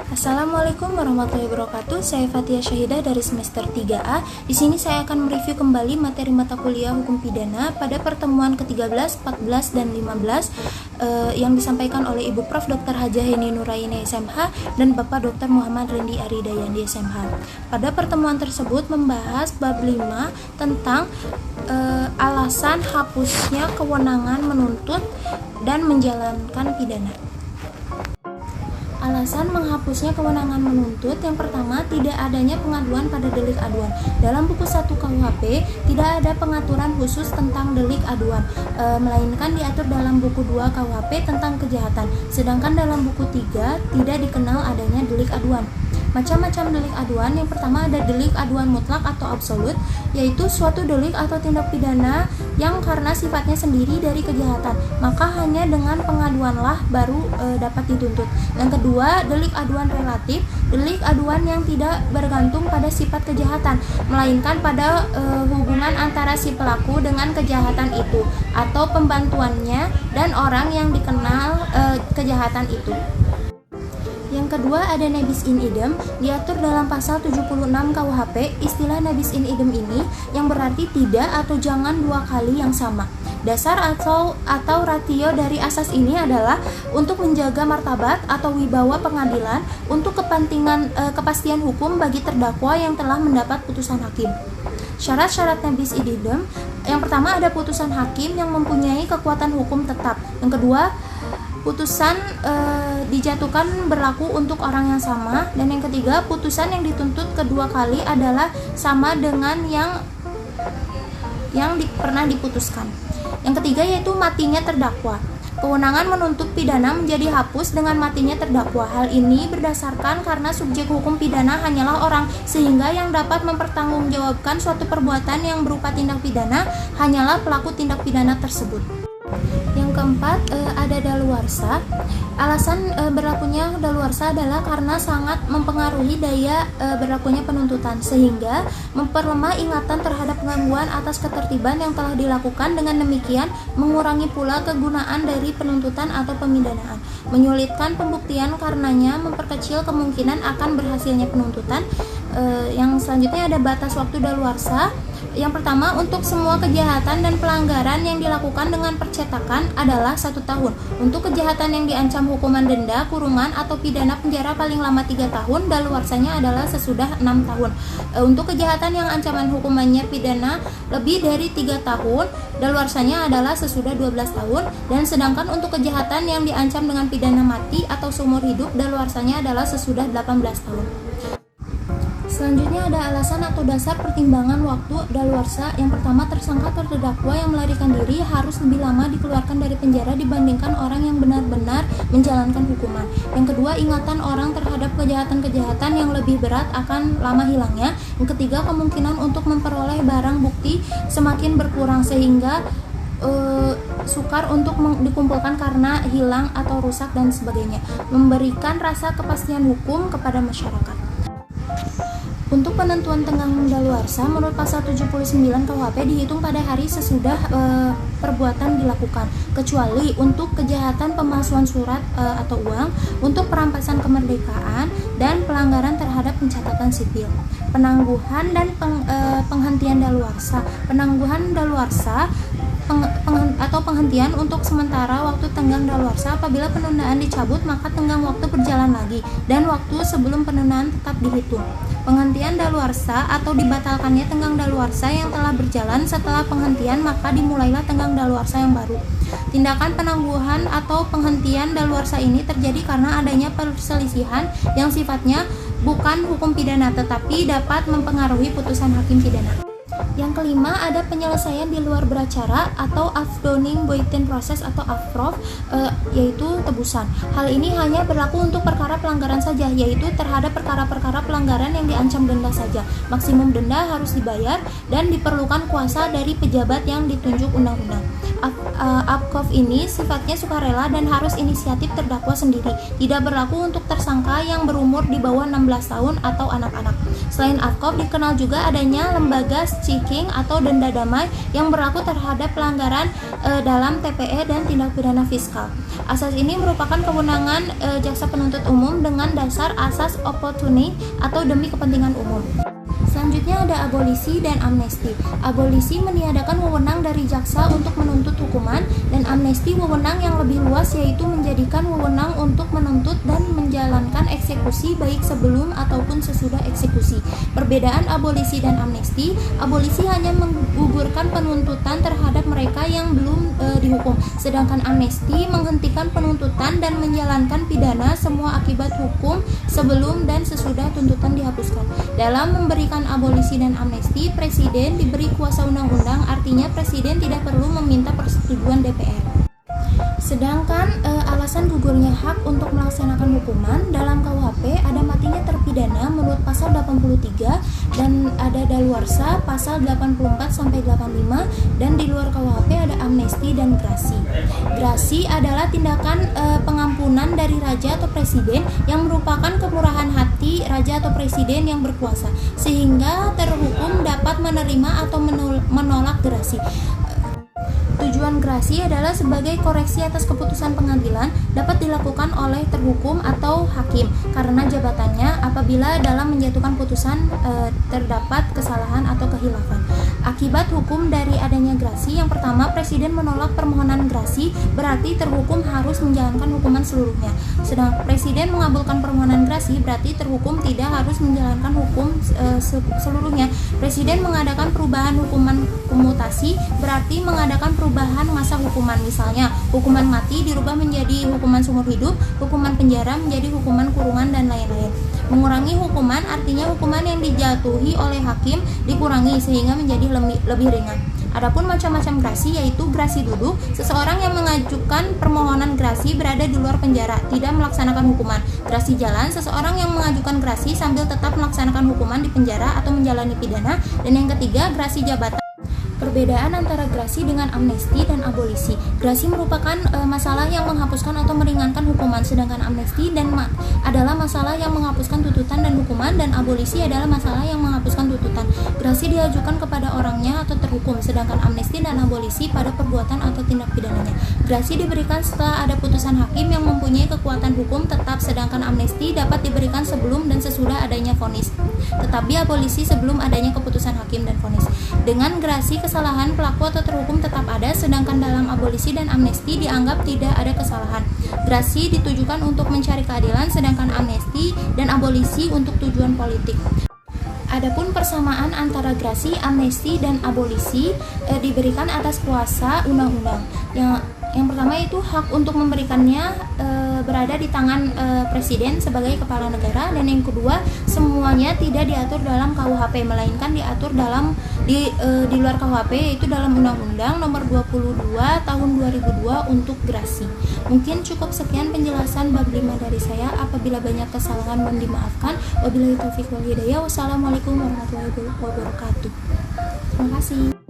Assalamualaikum warahmatullahi wabarakatuh. Saya Fatia Syahidah dari semester 3A. Di sini saya akan mereview kembali materi mata kuliah Hukum Pidana pada pertemuan ke-13, 14, dan 15 yang disampaikan oleh Ibu Prof. Dr. Hajah Heni Nuraini SMH dan Bapak Dr. Muhammad Rendi Aridayandi SMH. Pada pertemuan tersebut membahas bab 5 tentang alasan hapusnya kewenangan menuntut dan menjalankan pidana. Alasan menghapusnya kewenangan menuntut, yang pertama, tidak adanya pengaduan pada delik aduan. Dalam buku 1 KUHP tidak ada pengaturan khusus tentang delik aduan, melainkan diatur dalam buku 2 KUHP tentang kejahatan. Sedangkan dalam buku 3 tidak dikenal adanya delik aduan. Macam-macam delik aduan. Yang pertama ada delik aduan mutlak atau absolut, yaitu suatu delik atau tindak pidana yang karena sifatnya sendiri dari kejahatan, maka hanya dengan pengaduanlah baru dapat dituntut. Yang kedua, delik aduan relatif, delik aduan yang tidak bergantung pada sifat kejahatan, melainkan pada hubungan antara si pelaku dengan kejahatan itu atau pembantuannya dan orang yang dikenal kejahatan itu. Yang kedua ada nebis in idem, diatur dalam pasal 76 KUHP. Istilah nebis in idem ini yang berarti tidak atau jangan dua kali yang sama. Dasar atau ratio dari asas ini adalah untuk menjaga martabat atau wibawa pengadilan untuk kepentingan kepastian hukum bagi terdakwa yang telah mendapat putusan hakim. Syarat-syarat nebis in idem, yang pertama ada putusan hakim yang mempunyai kekuatan hukum tetap. Yang kedua, putusan dijatuhkan berlaku untuk orang yang sama. Dan yang ketiga, putusan yang dituntut kedua kali adalah sama dengan yang pernah diputuskan. Yang ketiga yaitu matinya terdakwa. Kewenangan menuntut pidana menjadi hapus dengan matinya terdakwa. Hal ini berdasarkan karena subjek hukum pidana hanyalah orang, sehingga yang dapat mempertanggungjawabkan suatu perbuatan yang berupa tindak pidana hanyalah pelaku tindak pidana tersebut. Yang keempat ada daluarsa. Alasan berlakunya daluarsa adalah karena sangat mempengaruhi daya berlakunya penuntutan, sehingga memperlemah ingatan terhadap gangguan atas ketertiban yang telah dilakukan. Dengan demikian mengurangi pula kegunaan dari penuntutan atau pemidanaan, menyulitkan pembuktian karenanya memperkecil kemungkinan akan berhasilnya penuntutan. Yang selanjutnya ada batas waktu daluarsa. Yang pertama, untuk semua kejahatan dan pelanggaran yang dilakukan dengan percetakan adalah 1 tahun. Untuk kejahatan yang diancam hukuman denda, kurungan, atau pidana penjara paling lama 3 tahun, daluarsanya adalah sesudah 6 tahun. Untuk kejahatan yang ancaman hukumannya pidana lebih dari 3 tahun, daluarsanya adalah sesudah 12 tahun. Dan sedangkan untuk kejahatan yang diancam dengan pidana mati atau seumur hidup, daluarsanya adalah sesudah 18 tahun. Selanjutnya ada alasan atau dasar pertimbangan waktu daluarsa. Yang pertama, tersangka atau terdakwa yang melarikan diri harus lebih lama dikeluarkan dari penjara dibandingkan orang yang benar-benar menjalankan hukuman. Yang kedua, ingatan orang terhadap kejahatan-kejahatan yang lebih berat akan lama hilangnya. Yang ketiga, kemungkinan untuk memperoleh barang bukti semakin berkurang sehingga sukar untuk dikumpulkan karena hilang atau rusak dan sebagainya. Memberikan rasa kepastian hukum kepada masyarakat. Untuk penentuan tenggang daluarsa menurut pasal 79 KUHP dihitung pada hari sesudah perbuatan dilakukan, kecuali untuk kejahatan pemalsuan surat atau uang, untuk perampasan kemerdekaan, dan pelanggaran terhadap pencatatan sipil. Penangguhan dan penghentian daluarsa. Penangguhan daluarsa atau penghentian untuk sementara waktu tenggang daluarsa. Apabila penundaan dicabut, maka tenggang waktu berjalan lagi dan waktu sebelum penundaan tetap dihitung. Penghentian daluarsa atau dibatalkannya tenggang daluarsa yang telah berjalan setelah penghentian, maka dimulailah tenggang daluarsa yang baru. Tindakan penangguhan atau penghentian daluarsa ini terjadi karena adanya perselisihan yang sifatnya bukan hukum pidana tetapi dapat mempengaruhi putusan hakim pidana. Yang kelima ada penyelesaian di luar beracara atau afdoning buiten proses atau afprof, yaitu tebusan. Hal ini hanya berlaku untuk perkara pelanggaran saja, yaitu terhadap perkara-perkara pelanggaran yang diancam denda saja. Maksimum denda harus dibayar dan diperlukan kuasa dari pejabat yang ditunjuk undang-undang. Apkov ini sifatnya sukarela dan harus inisiatif terdakwa sendiri, tidak berlaku untuk tersangka yang berumur di bawah 16 tahun atau anak-anak. Selain Apkov, dikenal juga adanya lembaga Checking atau denda damai yang berlaku terhadap pelanggaran dalam TPE dan tindak pidana fiskal. Asas ini merupakan kewenangan jaksa penuntut umum dengan dasar asas opportunity atau demi kepentingan umum. Selanjutnya ada abolisi dan amnesti. Abolisi meniadakan wewenang dari jaksa untuk menuntut hukuman, dan amnesti wewenang yang lebih luas, yaitu menjadikan wewenang untuk menuntut dan menjalankan eksekusi baik sebelum ataupun sesudah eksekusi. Perbedaan abolisi dan amnesti: abolisi hanya menggugurkan penuntutan terhadap mereka yang belum dihukum, sedangkan amnesti menghentikan penuntutan dan menjalankan pidana semua akibat hukum sebelum dan sesudah tuntutan dihapuskan. Dalam memberikan abolisi dan amnesti, presiden diberi kuasa undang-undang, artinya presiden tidak perlu meminta persetujuan DPR. Sedangkan alasan gugurnya hak untuk melaksanakan hukuman dalam KUHP ada matinya terpidana menurut pasal 83, dan ada daluarsa pasal 84 sampai 85, dan di luar KUHP ada amnesti dan grasi. Grasi adalah tindakan pengampunan dari raja atau presiden yang merupakan kemurahan hati raja atau presiden yang berkuasa, sehingga terhukum dapat menerima atau menolak grasi. Tujuan grasi adalah sebagai koreksi atas keputusan pengadilan, dapat dilakukan oleh terhukum atau hakim karena jabatannya apabila dalam menjatuhkan putusan terdapat kesalahan atau kehilafan. Akibat hukum dari adanya grasi: yang pertama, presiden menolak permohonan grasi, berarti terhukum harus menjalankan hukuman seluruhnya. Sedang presiden mengabulkan permohonan grasi, berarti terhukum tidak harus menjalankan hukum seluruhnya. Presiden mengadakan perubahan hukuman komutasi, berarti mengadakan perubahan masa hukuman, misalnya hukuman mati dirubah menjadi hukuman seumur hidup, hukuman penjara menjadi hukuman kurungan, dan lain-lain. Mengurangi hukuman artinya hukuman yang dijatuhi oleh hakim dikurangi sehingga menjadi lebih ringan. Adapun macam-macam grasi, yaitu grasi duduk: seseorang yang mengajukan permohonan grasi berada di luar penjara, tidak melaksanakan hukuman. Grasi jalan: seseorang yang mengajukan grasi sambil tetap melaksanakan hukuman di penjara atau menjalani pidana. Dan yang ketiga, grasi jabatan. Perbedaan antara grasi dengan amnesti dan abolisi: grasi merupakan masalah yang menghapuskan atau meringankan hukuman, sedangkan amnesti adalah masalah yang menghapuskan tuntutan dan hukuman, dan abolisi adalah masalah yang menghapuskan tuntutan. Grasi diajukan kepada orangnya atau terhukum, sedangkan amnesti dan abolisi pada perbuatan atau tindak pidananya. Grasi diberikan setelah ada putusan hakim yang mempunyai kekuatan hukum tetap, sedangkan amnesti dapat diberikan sebelum dan sesudah adanya vonis, tetapi abolisi sebelum adanya keputusan hakim dan vonis. Dengan grasi, kesalahan pelaku atau terhukum tetap ada, sedangkan dalam abolisi dan amnesti dianggap tidak ada kesalahan. Grasi ditujukan untuk mencari keadilan, sedangkan amnesti dan abolisi untuk tujuan politik. Adapun persamaan antara grasi, amnesti, dan abolisi diberikan atas kuasa undang-undang. Yang pertama itu hak untuk memberikannya berada di tangan presiden sebagai kepala negara, dan yang kedua, semuanya tidak diatur dalam KUHP melainkan diatur di luar KUHP, yaitu dalam Undang-Undang Nomor 22 Tahun 2002 untuk grasi. Mungkin cukup sekian penjelasan bab 5 dari saya. Apabila banyak kesalahan mohon dimaafkan. Wabillahi taufiq wal hidayah. Wassalamualaikum warahmatullahi wabarakatuh. Terima kasih.